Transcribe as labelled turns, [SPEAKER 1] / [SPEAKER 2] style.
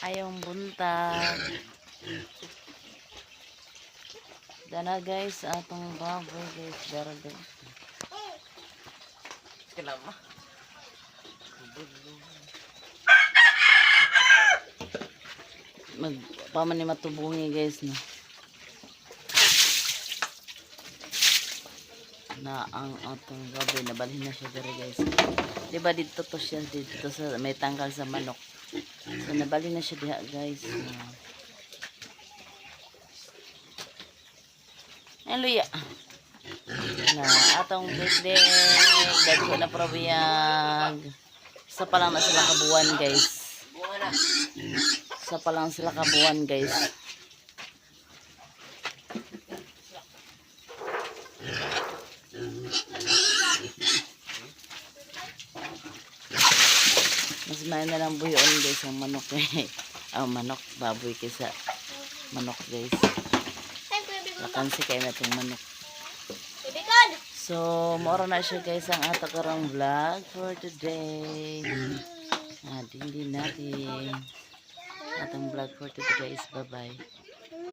[SPEAKER 1] Ayong buntag. Dana guys, atong baboy guys. Dara guys. Kalama. Paman ni matubungi guys no. Na ang atong baboy nabalhin na siya dere guys. Di ba dito to siya dito sa may tangkal sa manok. So nabalhin na siya diha guys. Hallelujah. Na atong birthday dagko na probiyag. Sa pa lang na sila kabuwan guys. Sa pa lang sila kabuwan guys. Mas may na lang buyon guys ang manok eh. Manok, baboy kaysa manok guys. Lakansi kayo na itong manok. So, mora na siya guys ang ato karang vlog for today. Hindi natin atong vlog for today guys. Bye bye.